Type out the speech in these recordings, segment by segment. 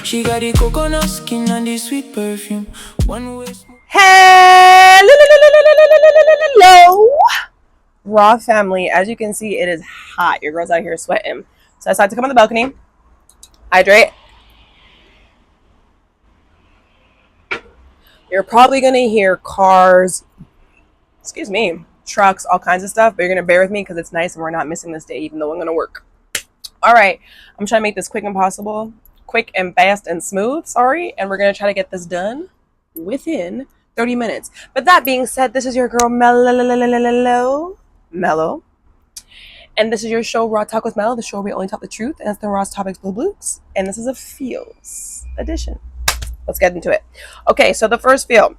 She got the coconut skin and the sweet perfume. One way. Hello, Raw family. As you can see, it is hot. Your girl's out here sweating. So I decided to come on the balcony, hydrate. You're probably going to hear cars, trucks, all kinds of stuff. But you're going to bear with me because it's nice and we're not missing this day, even though I'm going to work. All right. I'm trying to make this quick and possible. Quick and fast and smooth, and we're going to try to get this done within 30 minutes. But that being said, this is your girl MELO, and this is your show Raw Talk with Melo, the show where we only talk the truth, and it's the rawest topics with Blukes, and this is a feels edition. Let's get into it. Okay, so the first feel,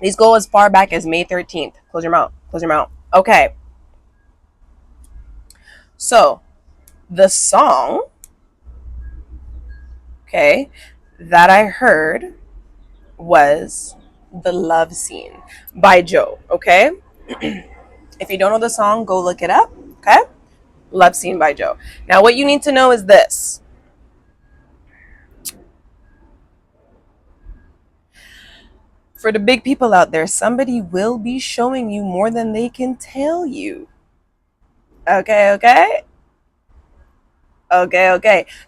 these go as far back as May 13th. Close your mouth. Okay, so the song that I heard was The Love Scene by Joe, okay? If you don't know the song, go look it up, okay? Love Scene by Joe. Now, what you need to know is this. For the big people out there, somebody will be showing you more than they can tell you. Okay.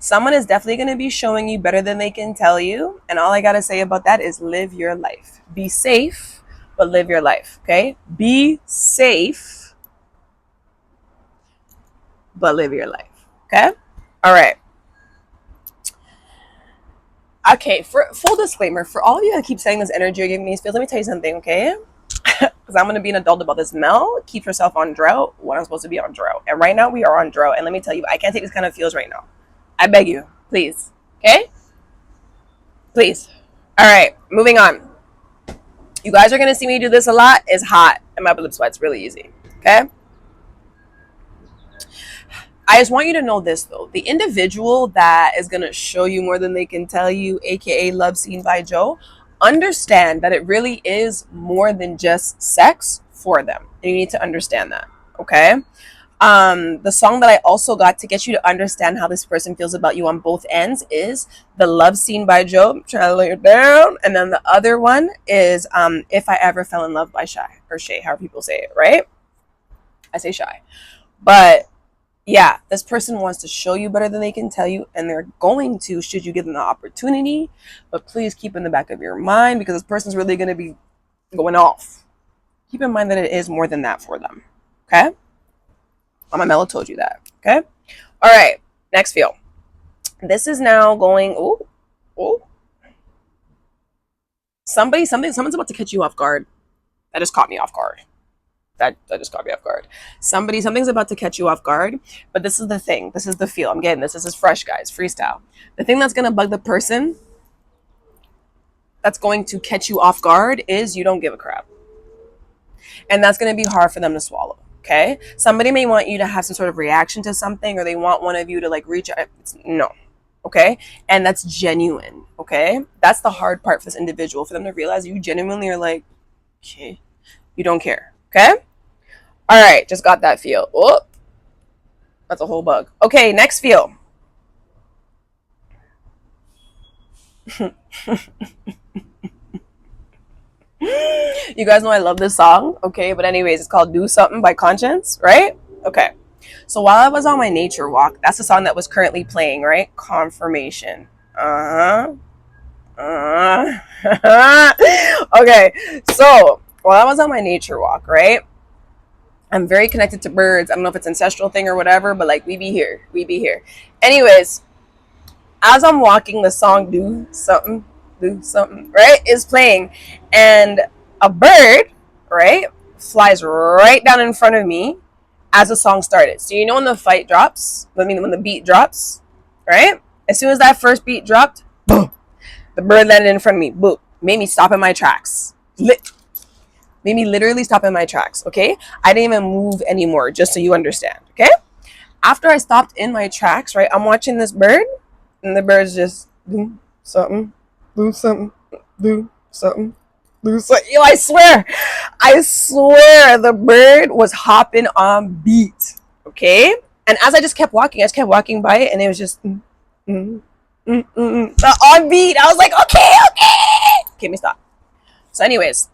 Someone is definitely going to be showing you better than they can tell you. And all I got to say about that is live your life. Be safe, but live your life. Okay? Be safe, but live your life. Okay? All right. Okay, for full disclaimer, for all of you that keep saying this energy or giving me these feels, let me tell you something, okay? Because I'm going to be an adult about this. Mel, keep yourself on drought when I'm supposed to be on drought. And right now we are on drought. And let me tell you, I can't take this kind of feels right now. I beg you, please. Okay? Please. All right, moving on. You guys are going to see me do this a lot. It's hot and my lip sweat's really easy. Okay? I just want you to know this, though. The individual that is going to show you more than they can tell you, aka Love Scene by Joe, understand that it really is more than just sex for them. And you need to understand that, okay? The song that I also got to get you to understand how this person feels about you on both ends is The Love Scene by Joe. I'm trying to lay it down. And then the other one is If I Ever Fell in Love by Shy, or Shay, however people say it, right? I say Shy. But yeah, this person wants to show you better than they can tell you, and they're going to, should you give them the opportunity. But please keep in the back of your mind, because this person's really going to be going off. Keep in mind that it is more than that for them. Okay? Mama Melo told you that. Okay? All right. Next feel. This is now going. Oh. Someone's about to catch you off guard. That just caught me off guard. That just caught me off guard. Something's about to catch you off guard. But this is the thing. This is the feel. I'm getting this. This is fresh, guys. Freestyle. The thing that's going to bug the person that's going to catch you off guard is you don't give a crap. And that's going to be hard for them to swallow. Okay? Somebody may want you to have some sort of reaction to something, or they want one of you to like reach out. No. Okay? And that's genuine. Okay? That's the hard part for this individual, for them to realize you genuinely are like, okay, you don't care. Okay? All right, just got that feel. Oh, that's a whole bug. Okay, next feel. You guys know I love this song, okay? But anyways, it's called Do Something by Conscience, right? Okay. So while I was on my nature walk, that's the song that was currently playing, right? Confirmation. Okay, so while I was on my nature walk, right? I'm very connected to birds. I don't know if it's an ancestral thing or whatever, but like we be here. Anyways, as I'm walking, the song Do Something, right, is playing. And a bird, right, flies right down in front of me as the song started. So you know when the fight drops, when the beat drops, right? As soon as that first beat dropped, boom, the bird landed in front of me. Boom. Made me stop in my tracks. Made me literally stop in my tracks, okay? I didn't even move anymore, just so you understand, okay? After I stopped in my tracks, right, I'm watching this bird, and the bird's just do something. Yo, I swear, the bird was hopping on beat, okay? And as I just kept walking by it, and it was just, On beat. I was like, okay. Okay, let me stop. So anyways,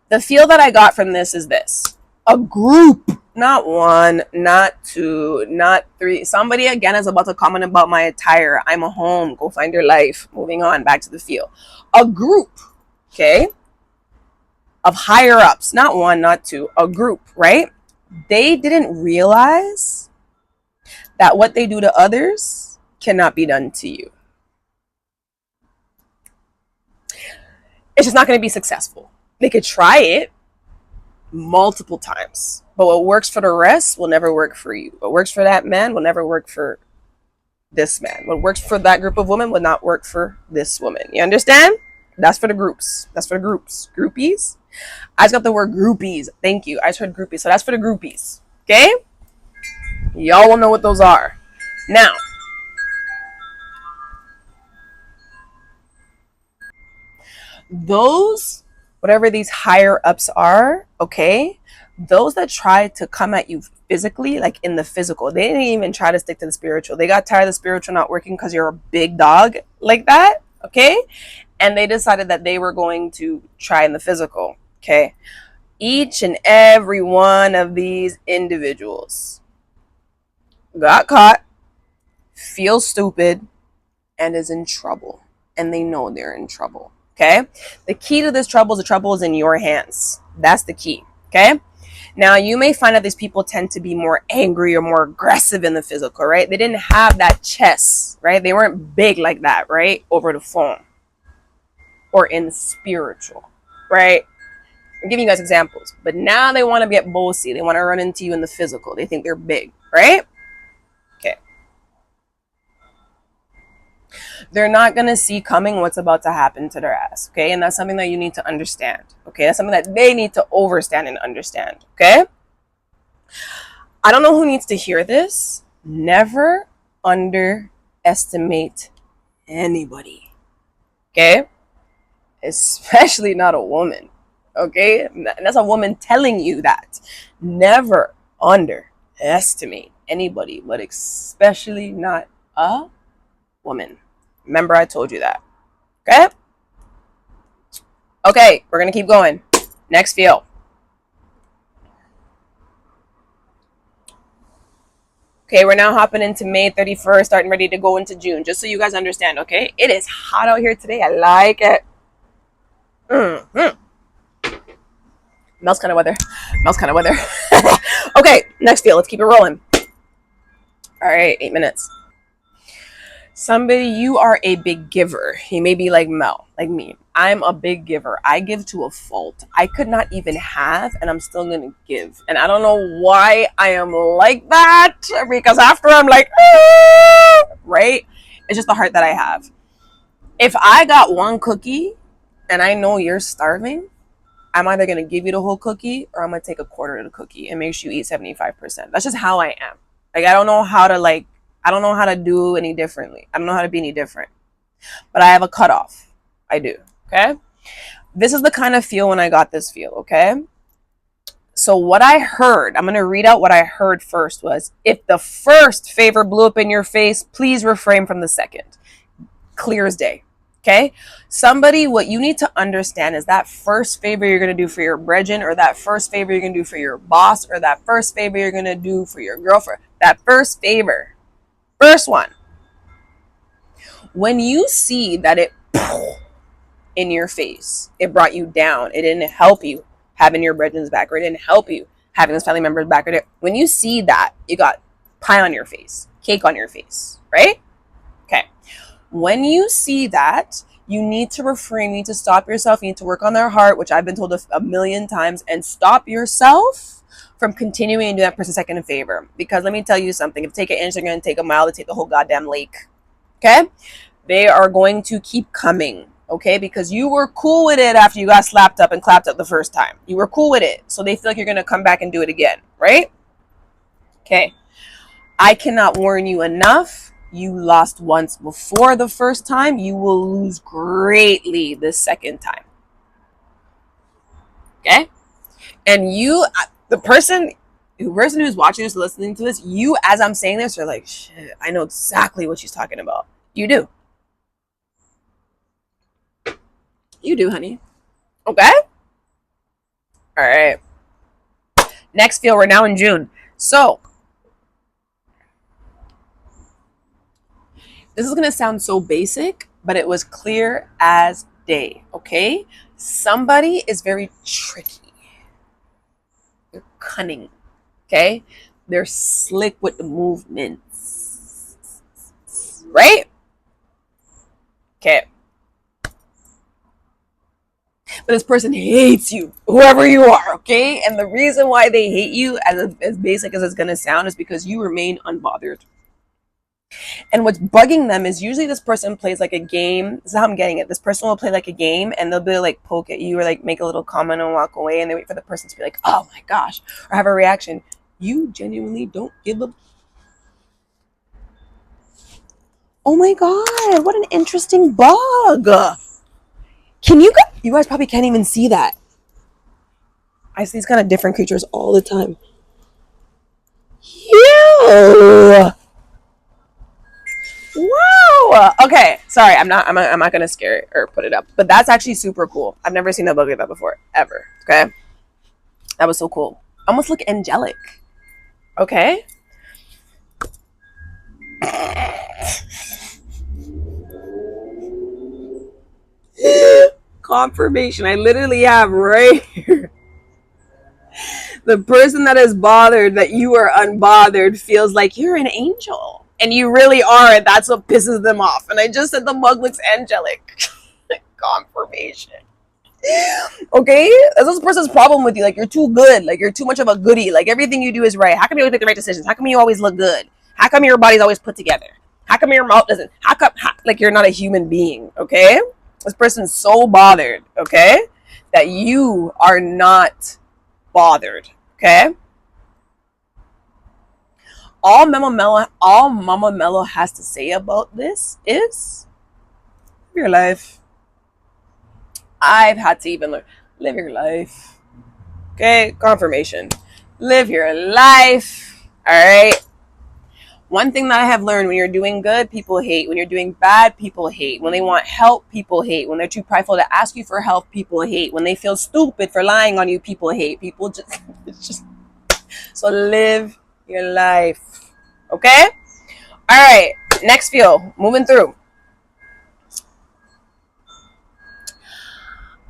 the feel that I got from this is this. A group, not one, not two, not three. Somebody again is about to comment about my attire. I'm a home. Go find your life. Moving on, back to the feel. A group, okay, of higher ups, not one, not two, a group, right? They didn't realize that what they do to others cannot be done to you. It's just not going to be successful. They could try it multiple times, but what works for the rest will never work for you. What works for that man will never work for this man. What works for that group of women will not work for this woman. You understand? That's for the groups. That's for the groups. Groupies? I just got the word groupies. Thank you. I just heard groupies. So that's for the groupies. Okay? Y'all will know what those are. Now, those, whatever these higher ups are, okay, those that try to come at you physically, like in the physical, they didn't even try to stick to the spiritual. They got tired of the spiritual not working because you're a big dog like that, okay? And they decided that they were going to try in the physical, okay? Each and every one of these individuals got caught, feels stupid, and is in trouble. And they know they're in trouble. Okay? The key to this trouble is the trouble is in your hands. That's the key. Okay? Now, you may find that these people tend to be more angry or more aggressive in the physical, right? They didn't have that chest, right? They weren't big like that, right? Over the phone or in spiritual, right? I'm giving you guys examples. But now they want to get bossy. They want to run into you in the physical. They think they're big, right? Okay. They're not going to see coming what's about to happen to their ass, okay? And that's something that you need to understand, okay? That's something that they need to overstand and understand, okay? I don't know who needs to hear this. Never underestimate anybody, okay? Especially not a woman, okay? And that's a woman telling you that. Never underestimate anybody, but especially not a woman. Remember, I told you that. Okay? Okay, we're going to keep going. Next feel. Okay, we're now hopping into May 31st, starting ready to go into June. Just so you guys understand, okay? It is hot out here today. I like it. Mel's kind of weather. Okay, next feel. Let's keep it rolling. All right, 8 minutes. Somebody, you are a big giver. You may be like Mel, like me. I'm a big giver. I give to a fault. I could not even have, and I'm still going to give. And I don't know why I am like that, because after I'm like, right? It's just the heart that I have. If I got one cookie and I know you're starving, I'm either going to give you the whole cookie or I'm going to take a quarter of the cookie and make sure you eat 75%. That's just how I am. Like, I don't know how to do any differently. I don't know how to be any different. But I have a cutoff. I do. Okay? This is the kind of feel when I got this feel. Okay? So what I heard, I'm going to read out what I heard first was, if the first favor blew up in your face, please refrain from the second. Clear as day. Okay? Somebody, what you need to understand is that first favor you're going to do for your brethren, or that first favor you're going to do for your boss, or that first favor you're going to do for your girlfriend, that first favor, first one, when you see that it in your face, it brought you down, it didn't help you having your brethren's back, or it didn't help you having this family member's back, or when you see that, you got pie on your face, cake on your face, right? Okay. When you see that, you need to refrain, you need to stop yourself, you need to work on their heart, which I've been told a million times, and stop yourself from continuing to do that person second favor. Because let me tell you something, if you take an inch, they're going to take a mile to take the whole goddamn lake. Okay? They are going to keep coming. Okay? Because you were cool with it after you got slapped up and clapped up the first time. You were cool with it. So they feel like you're going to come back and do it again. Right? Okay. I cannot warn you enough. You lost once before the first time. You will lose greatly the second time. Okay? And you, the person who's watching this, listening to this, you, as I'm saying this, are like, shit, I know exactly what she's talking about. You do. You do, honey. Okay? All right. Next field, we're now in June. So, this is going to sound so basic, but it was clear as day, okay? Somebody is very tricky. They're cunning, okay? They're slick with the movements, right? Okay. But this person hates you, whoever you are, okay? And the reason why they hate you, as basic as it's going to sound, is because you remain unbothered. And what's bugging them is usually this person plays like a game. This is how I'm getting it. This person will play like a game and they'll be like poke at you or like make a little comment and walk away, and they wait for the person to be like, oh my gosh, or have a reaction. You genuinely don't give a... Oh my God, what an interesting bug. You guys probably can't even see that. I see these kind of different creatures all the time. Ew. Wow. Okay. Sorry, I'm not gonna scare it or put it up. But that's actually super cool. I've never seen a bug like that before, ever. Okay. That was so cool. Almost look angelic. Okay. Confirmation. I literally have right here. The person that is bothered that you are unbothered feels like you're an angel. And you really are, and that's what pisses them off. And I just said the mug looks angelic. Confirmation. Okay? That's this person's problem with you. Like, you're too good. Like, you're too much of a goodie. Like, everything you do is right. How come you always make the right decisions? How come you always look good? How come your body's always put together? How come your mouth doesn't? Like, you're not a human being, okay? This person's so bothered, okay? That you are not bothered, okay? All Mama Mello has to say about this is live your life. I've had to even learn, live your life. Okay, confirmation. Live your life. All right. One thing that I have learned: when you're doing good, people hate. When you're doing bad, people hate. When they want help, people hate. When they're too prideful to ask you for help, people hate. When they feel stupid for lying on you, people hate. People just, it's just, so live your life. Okay? All right. Next field. Moving through.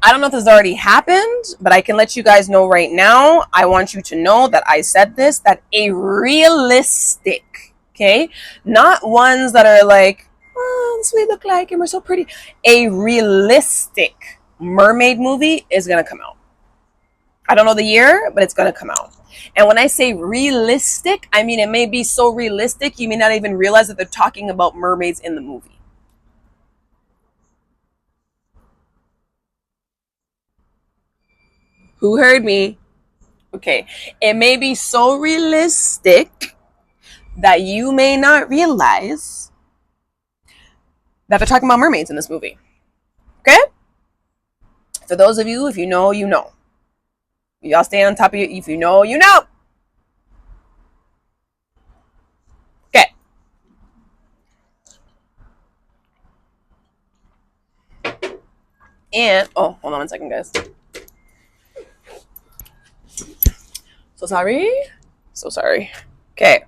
I don't know if this has already happened, but I can let you guys know right now. I want you to know that I said this, that a realistic, okay? Not ones that are like, oh, this we look like and we're so pretty. A realistic mermaid movie is going to come out. I don't know the year, but it's going to come out. And when I say realistic, I mean it may be so realistic you may not even realize that they're talking about mermaids in the movie. Who heard me? Okay. It may be so realistic that you may not realize that they're talking about mermaids in this movie. Okay? For those of you, if you know, you know. Y'all stay on top of it. If you know, you know. Okay. And, oh, hold on 1 second, guys. So sorry. So sorry. Okay.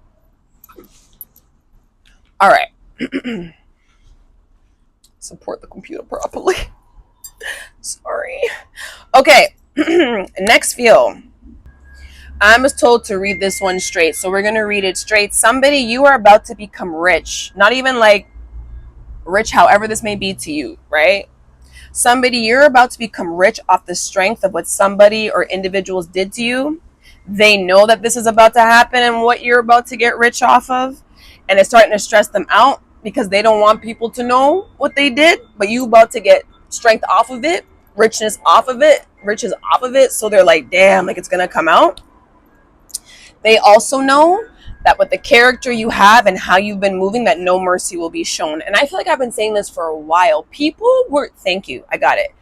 All right. Support the computer properly. Sorry. Okay. Next field. I was told to read this one straight, so we're going to read it straight. Somebody, you are about to become rich. Not even like rich, however this may be to you, right? Somebody, you're about to become rich off the strength of what somebody or individuals did to you. They know that this is about to happen and what you're about to get rich off of. And it's starting to stress them out because they don't want people to know what they did. But you about to get strength off of it, richness off of it, riches off of it. So they're like, damn, like it's going to come out. They also know that with the character you have and how you've been moving, that no mercy will be shown. And I feel like I've been saying this for a while. People were, thank you, I got it.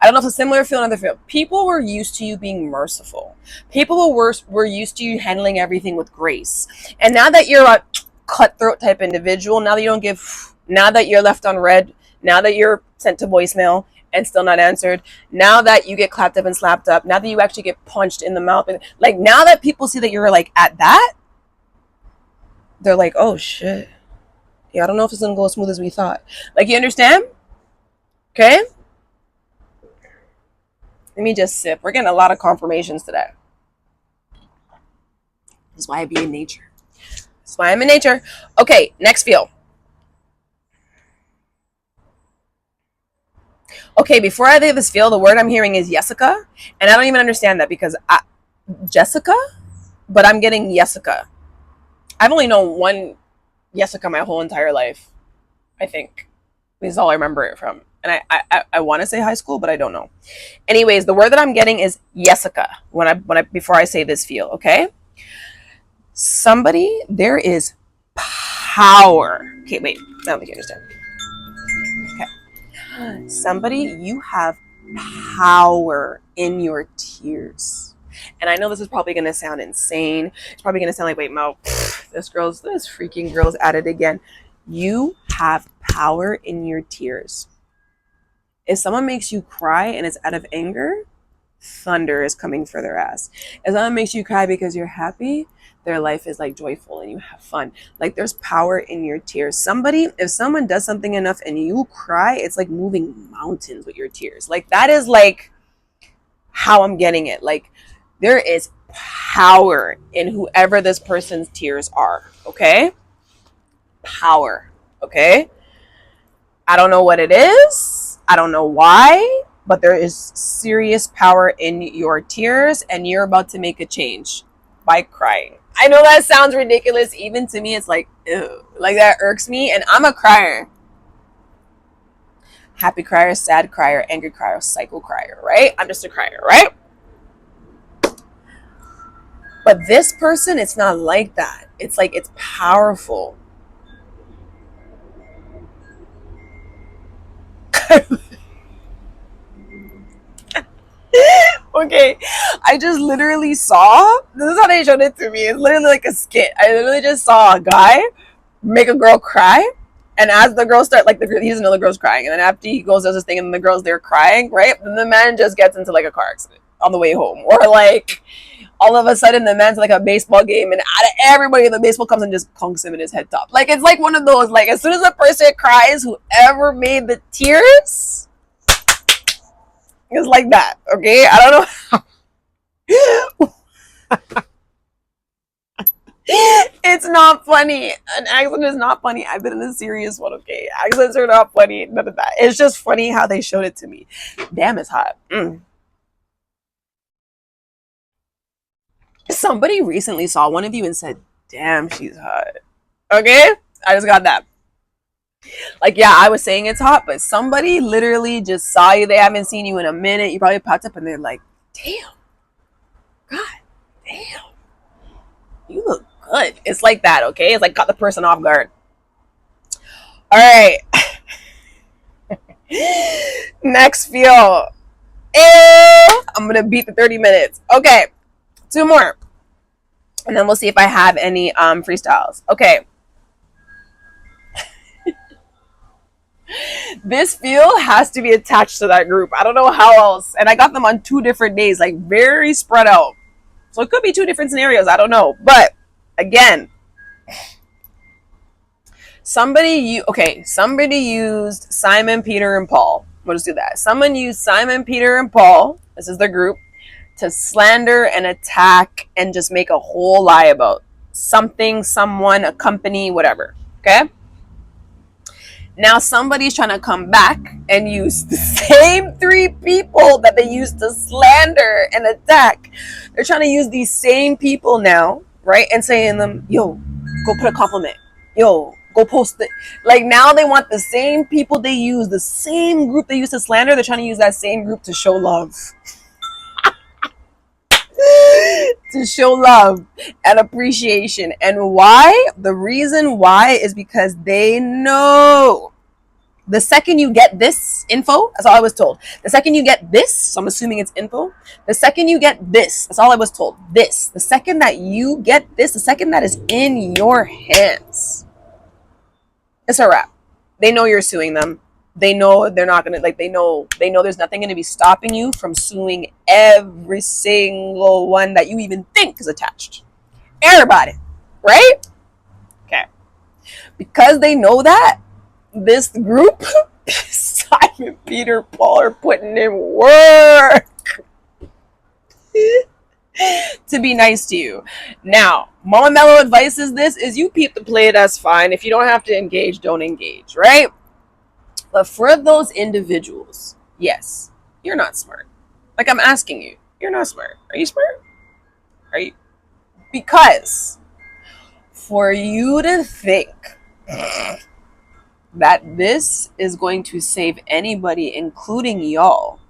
I don't know if it's a similar feel, another feel. People were used to you being merciful. People were used to you handling everything with grace. And now that you're a cutthroat type individual, now that you don't give Now that you're left on red, now that you're sent to voicemail and still not answered, now that you get clapped up and slapped up, now that you actually get punched in the mouth, and like now that people see that you're like at that, they're like, oh shit. Yeah, I don't know if it's gonna go as smooth as we thought. Like, you understand? Okay? Let me just sip. We're getting a lot of confirmations today. That's why I be in nature. That's why I'm in nature. Okay, next feel. Okay, before I leave this feel, the word I'm hearing is Jessica, and I don't even understand that because Jessica, but I'm getting Jessica. I've only known one Jessica my whole entire life, I think. This is all I remember it from. And I want to say high school, but I don't know. Anyways, the word that I'm getting is Jessica before I say this feel, okay? Somebody, there is power. Okay, wait. I don't think you understand. Okay. Somebody, you have power in your tears. And I know this is probably going to sound insane. It's probably going to sound like, wait, Mo, this freaking girl's at it again. You have power in your tears. If someone makes you cry and it's out of anger, thunder is coming for their ass. If someone makes you cry because you're happy, their life is like joyful and you have fun. Like, there's power in your tears. If someone does something enough and you cry, it's like moving mountains with your tears. Like, that is like how I'm getting it. Like, there is power in whoever this person's tears are. Okay? Power. Okay? I don't know what it is. I don't know why, but there is serious power in your tears, and you're about to make a change by crying. I know that sounds ridiculous. Even to me, it's like, ew. Like, that irks me, and I'm a crier. Happy crier, sad crier, angry crier, psycho crier, right? I'm just a crier, right? But this person, it's not like that. It's like, it's powerful. Okay, I just literally saw, this is how they showed it to me. It's literally like a skit. I literally just saw a guy make a girl cry, and as the girls start, like, he doesn't know the girl's crying, and then after he goes does this thing and the girls there crying, right? Then the man just gets into like a car accident on the way home, or like all of a sudden the man's like a baseball game, and out of everybody the baseball comes and just conks him in his head top. Like, it's like one of those, like, as soon as a person cries, whoever made the tears, it's like that. Okay, I don't know how. It's not funny. An accident is not funny. I've been in a serious one. Okay, accidents are not funny. None of that. It's just funny how they showed it to me. Damn, it's hot. Somebody recently saw one of you and said, damn, she's hot. Okay, I just got that. Like, yeah, I was saying it's hot, but somebody literally just saw you. They haven't seen you in a minute. You probably popped up and they're like, damn, god damn, you look good. It's like that. Okay, it's like got the person off guard. All right. Next feel. I'm gonna beat the 30 minutes. Okay, 2 more, and then we'll see if I have any freestyles. Okay. This feel has to be attached to that group. I don't know how else. And I got them on 2 different days, like very spread out. So it could be 2 different scenarios. I don't know. But again, somebody used Simon, Peter, and Paul. We'll just do that. Someone used Simon, Peter, and Paul. This is their group, to slander and attack and just make a whole lie about something, someone, a company, whatever. Okay? Now somebody's trying to come back and use the same 3 people that they used to slander and attack. They're trying to use these same people now, right? And saying them, yo, go put a compliment. Yo, go post it. Like, now they want the same people they use, the same group they used to slander. They're trying to use that same group to show love. To show love and appreciation. And why? The reason why is because they know the second you get this info, that's all I was told. The second you get this, so I'm assuming it's info. The second you get this, that's all I was told. This, the second that you get this, the second that is in your hands, it's a wrap. They know you're suing them. They know they're not gonna like. They know there's nothing gonna be stopping you from suing every single one that you even think is attached. Everybody, right? Okay. Because they know that, this group, Simon, Peter, Paul are putting in work to be nice to you. Now, Mama Mellow advice is this: is you peep the play, that's fine. If you don't have to engage, don't engage, right? But for those individuals, yes, you're not smart. Like, I'm asking you, you're not smart. Are you smart? Are you? Because for you to think that this is going to save anybody, including y'all,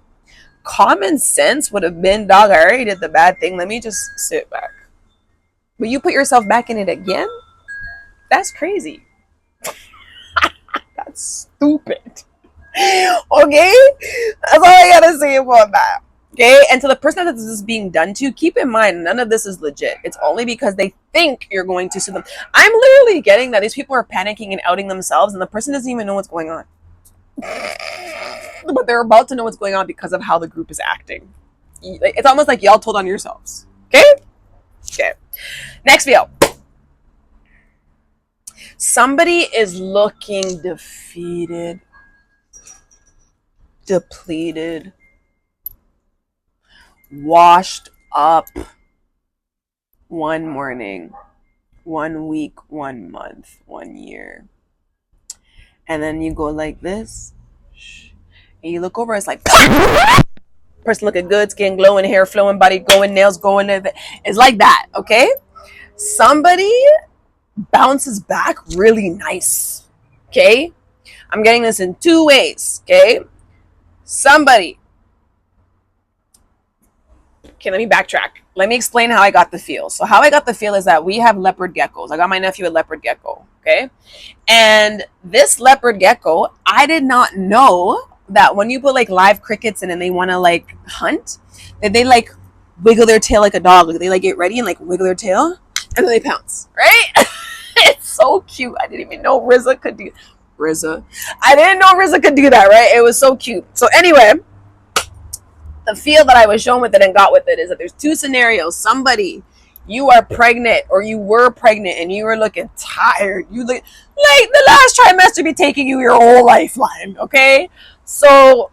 common sense would have been, dog, I already did the bad thing. Let me just sit back. But you put yourself back in it again? That's crazy. That's stupid. Okay? That's all I gotta say about that. Okay? And to the person that this is being done to, keep in mind, none of this is legit. It's only because they think you're going to sue them. I'm literally getting that these people are panicking and outing themselves, and the person doesn't even know what's going on. But they're about to know what's going on because of how the group is acting. It's almost like y'all told on yourselves. Okay? Okay. Next video. Somebody is looking defeated, depleted, washed up one morning, 1 week, 1 month, 1 year. And then you go like this, and you look over, it's like, person looking good, skin glowing, hair flowing, body going, nails going. It's like that, okay? Somebody bounces back really nice, okay? I'm getting this in 2 ways, okay? Somebody, okay, let me backtrack. Let me explain how I got the feel. So how I got the feel is that we have leopard geckos. I got my nephew a leopard gecko, okay? And this leopard gecko, I did not know that when you put like live crickets in and they want to like hunt, that they like wiggle their tail like a dog. Like they like get ready and like wiggle their tail and then they pounce, right? It's so cute. I didn't even know RZA could do RZA. I didn't know RZA could do that, right? It was so cute. So anyway, the feel that I was shown with it and got with it is that there's 2 scenarios. Somebody, you are pregnant or you were pregnant and you were looking tired. You look like the last trimester be taking you your whole lifeline, okay? So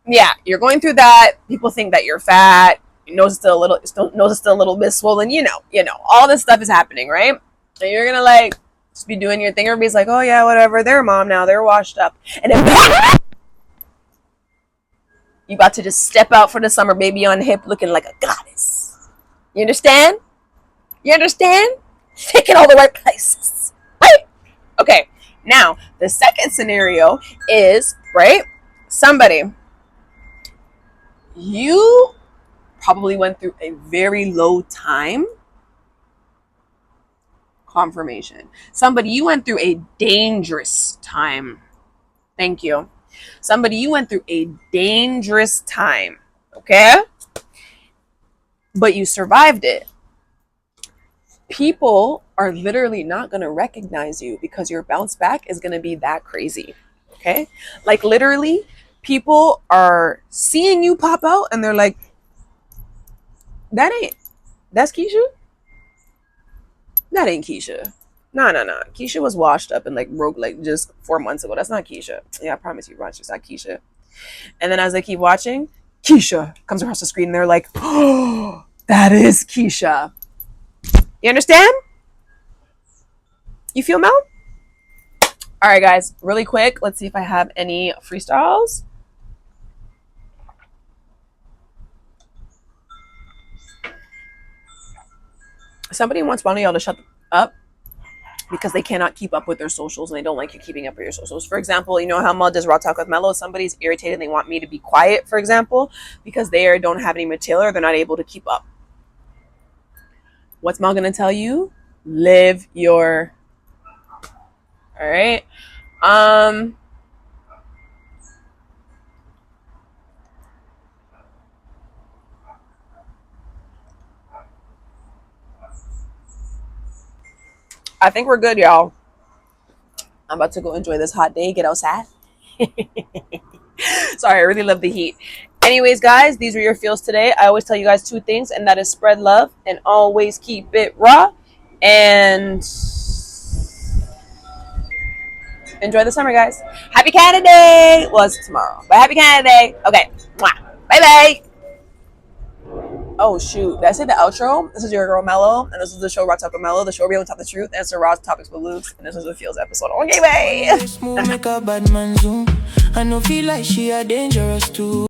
yeah, you're going through that. People think that you're fat. Your nose is still a little bit swollen. You know, all this stuff is happening, right? And you're gonna like just be doing your thing. Everybody's like, oh yeah, whatever. They're a mom now. They're washed up. And then you about to just step out for the summer, baby on hip, looking like a goddess. You understand? You understand? Taking all the right places, right? Okay. Now the second scenario is, right, somebody, you probably went through a very low time confirmation. Somebody, you went through a dangerous time. Thank you. Somebody, you went through a dangerous time, okay? But you survived it. People are literally not going to recognize you because your bounce back is going to be that crazy, okay? Like literally, people are seeing you pop out and they're like, that's Keisha? That ain't Keisha. No. Keisha was washed up and like broke like just 4 months ago. That's not Keisha. Yeah, I promise you, watch. It's not Keisha. And then as I keep watching, Keisha comes across the screen and they're like, oh, that is Keisha. You understand? You feel, Mel? All right, guys, really quick. Let's see if I have any freestyles. Somebody wants one of y'all to shut up because they cannot keep up with their socials and they don't like you keeping up with your socials. For example, you know how Mel does Raw Talk with Melo? Somebody's irritated and they want me to be quiet, for example, because they don't have any material or they're not able to keep up. What's Mel gonna tell you? Live your... All right. I think we're good, y'all. I'm about to go enjoy this hot day, get outside. Sorry, I really love the heat. Anyways, guys, these were your feels today. I always tell you guys two things, and that is spread love and always keep it raw. And enjoy the summer, guys. Happy Canada Day! Well, it's tomorrow, but happy Canada Day. Okay. Mwah. Bye bye. Oh, shoot. Did I say the outro? This is your girl Mello, and this is the show RAWTALKwithMELO, the show where we talk the truth, answer raw topics with Blukes, and this is the Feels episode. Okay, bye. Smooth make a bad man zoom. I know feel like she a dangerous too.